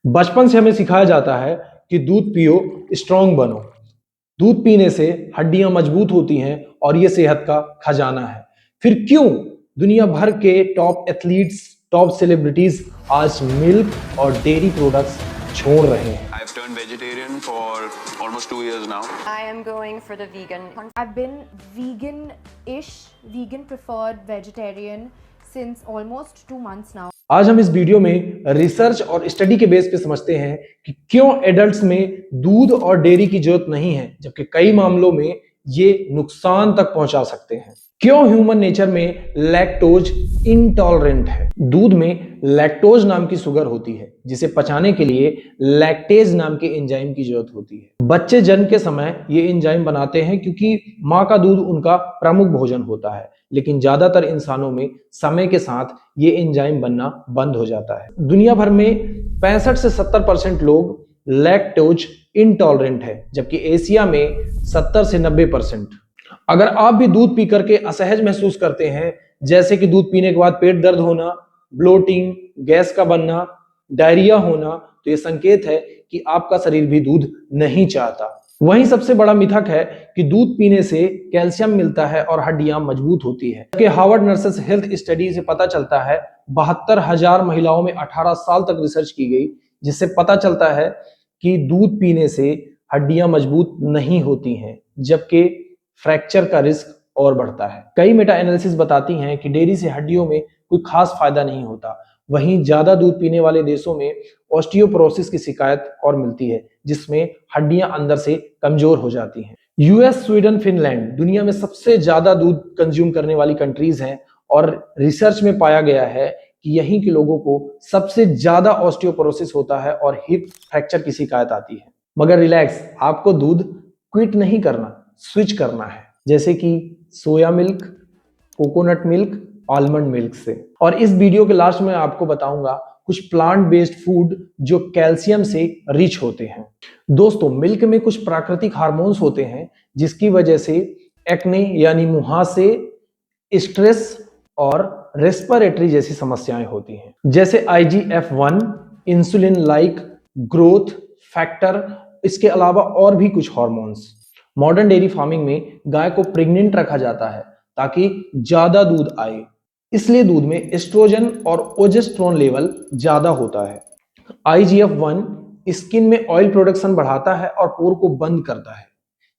बचपन से हमें सिखाया जाता है कि दूध पियो, स्ट्रांग बनो। दूध पीने से हड्डियां मजबूत होती हैं और ये सेहत का खजाना है। फिर क्यों दुनिया भर के टॉप एथलीट्स, टॉप सेलिब्रिटीज आज मिल्क और डेयरी प्रोडक्ट्स छोड़ रहे हैं? I've turned vegetarian for almost 2 years now. I am going for the vegan. I've been vegan-ish, vegan preferred vegetarian since almost 2 months now. आज हम इस वीडियो में research और स्टडी के बेस पे समझते हैं कि क्यों एडल्ट्स में दूध और डेयरी की जरूरत नहीं है, जबकि कई मामलों में ये नुकसान तक पहुंचा सकते हैं। क्यों ह्यूमन नेचर में लैक्टोज इंटॉलरेंट है। दूध में लैक्टोज नाम की शुगर होती है जिसे पचाने के लिए लैक्टेज नाम के एंजाइम की जरूरत होती है। बच्चे जन्म के समय ये एंजाइम बनाते हैं क्योंकि माँ का दूध उनका प्रमुख भोजन होता है, लेकिन ज्यादातर इंसानों में समय के साथ ये एंजाइम बनना बंद हो जाता है। दुनिया भर में 65 से 70% लोग लैक्टोज इंटॉलरेंट है, जबकि एशिया में 70 से 90%। अगर आप भी दूध पी करके असहज महसूस करते हैं, जैसे कि दूध पीने के बाद पेट दर्द होना, ब्लोटिंग, गैस का बनना, डायरिया होना, तो ये संकेत है कि आपका शरीर भी दूध नहीं चाहता। वहीं सबसे बड़ा मिथक है कि दूध पीने से कैल्शियम मिलता है और हड्डियां मजबूत होती है। जबकि हार्वर्ड नर्सेस हेल्थ स्टडी से पता चलता है 72,000 महिलाओं में 18 साल तक रिसर्च की गई, जिससे पता चलता है कि दूध पीने से हड्डियां मजबूत नहीं होती हैं, जबकि फ्रैक्चर का रिस्क और बढ़ता है। कई मेटा एनालिसिस बताती हैं कि डेयरी से हड्डियों में कोई खास फायदा नहीं होता। वहीं ज्यादा दूध पीने वाले देशों में ऑस्टियोपोरोसिस की शिकायत और मिलती है, जिसमें हड्डियां अंदर से कमजोर हो जाती हैं। यूएस, स्वीडन, फिनलैंड दुनिया में सबसे ज्यादा दूध कंज्यूम करने वाली कंट्रीज हैं और रिसर्च में पाया गया है कि यहीं के लोगों को सबसे ज्यादा ऑस्टियोपोरोसिस होता है और हिप फ्रैक्चर की शिकायत आती है। मगर रिलैक्स, आपको दूध क्विट नहीं करना, स्विच करना है, जैसे कि soya milk, coconut milk, almond milk से। और इस वीडियो के लास्ट में आपको बताऊंगा कुछ प्लांट बेस्ड फूड जो कैल्शियम से रिच होते हैं। दोस्तों, मिल्क में कुछ प्राकृतिक हार्मोन्स होते हैं जिसकी वजह से एक्ने यानी मुहासे, स्ट्रेस और रेस्पिरेटरी जैसी समस्याएं होती हैं, जैसे IGF-1, insulin like growth factor, इसके अलावा और भी कुछ हार्मोन्स। मॉडर्न डेयरी फार्मिंग में गाय को प्रेग्नेंट रखा जाता है ताकि ज्यादा दूध आए, इसलिए दूध में एस्ट्रोजन और ओजेस्ट्रोन लेवल ज्यादा होता है। IGF-1 स्किन में ऑयल प्रोडक्शन बढ़ाता है और पोर को बंद करता है,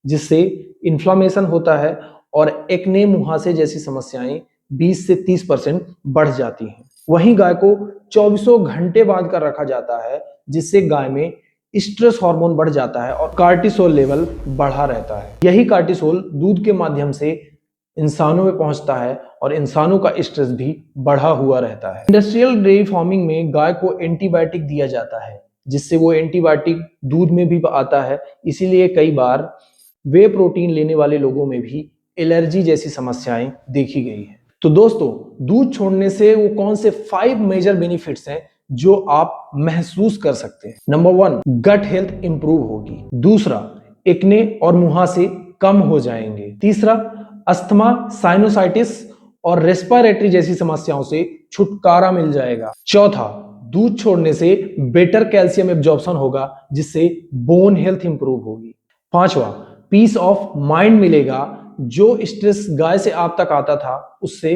जिससे इन्फ्लामेशन होता है और एक्ने, मुहासे जैसी समस्याएं 20 से 30% बढ़ जाती हैं। वहीं गाय को 24 घंटे बांध कर रखा जाता है, जिससे गाय में स्ट्रेस हार्मोन बढ़ जाता है और कार्टिसोल लेवल बढ़ा रहता है। यही कार्टिसोल दूध के माध्यम से इंसानों में पहुंचता है और इंसानों का स्ट्रेस भी बढ़ा हुआ रहता है। इंडस्ट्रियल डेयरी फार्मिंग में गाय को एंटीबायोटिक दिया जाता है, जिससे वो एंटीबायोटिक दूध में भी आता है, इसीलिए कई बार वे प्रोटीन लेने वाले लोगों में भी एलर्जी जैसी समस्याएं देखी गई है। तो दोस्तों, दूध छोड़ने से वो कौन से 5 मेजर बेनिफिट्स हैं जो आप महसूस कर सकते हैं? नंबर 1, गट हेल्थ इंप्रूव होगी। दूसरा, एक्ने और मुहासे कम हो जाएंगे। तीसरा, अस्थमा, साइनोसाइटिस और रेस्पिरेटरी जैसी समस्याओं से छुटकारा मिल जाएगा। चौथा, दूध छोड़ने से बेटर कैल्शियम एब्जॉर्प्शन होगा, जिससे बोन हेल्थ इंप्रूव होगी। पांचवा, पीस ऑफ माइंड मिलेगा, जो स्ट्रेस गाय से आप तक आता था उससे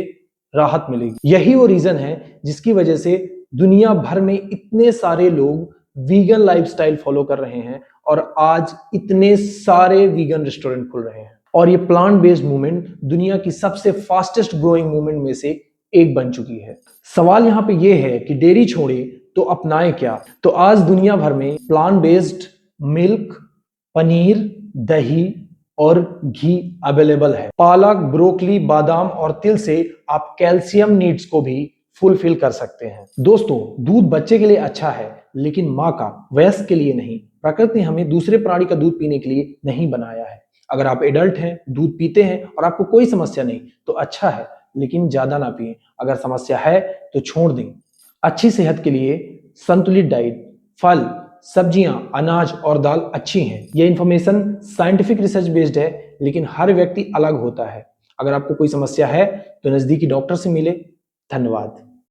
राहत मिलेगी। यही वो रीजन है जिसकी वजह से दुनिया भर में इतने सारे लोग वीगन लाइफस्टाइल फॉलो कर रहे हैं और आज इतने सारे वीगन रेस्टोरेंट खुल रहे हैं। और ये प्लांट बेस्ड मूवमेंट दुनिया की सबसे फास्टेस्ट ग्रोइंग मूवमेंट में से एक बन चुकी है। सवाल यहाँ पे ये है कि डेयरी छोड़े तो अपनाए क्या? तो आज दुनिया भर में प्लांट बेस्ड मिल्क, पनीर, दही और घी अवेलेबल है। पालक, ब्रोकली, बादाम और तिल से आप कैल्शियम नीड्स को भी फुलफिल कर सकते हैं। दोस्तों, दूध बच्चे के लिए अच्छा है, लेकिन माँ का, वयस्क के लिए नहीं। प्रकृति ने हमें दूसरे प्राणी का दूध पीने के लिए नहीं बनाया है। अगर आप एडल्ट हैं, दूध पीते हैं और आपको कोई समस्या नहीं तो अच्छा है, लेकिन ज्यादा ना पिएं। अगर समस्या है तो छोड़ दें। अच्छी सेहत के लिए संतुलित डाइट, फल, सब्जियां, अनाज और दाल अच्छी हैं। यह इंफॉर्मेशन साइंटिफिक रिसर्च बेस्ड है, लेकिन हर व्यक्ति अलग होता है। अगर आपको कोई समस्या है तो नजदीकी डॉक्टर से मिले। धन्यवाद।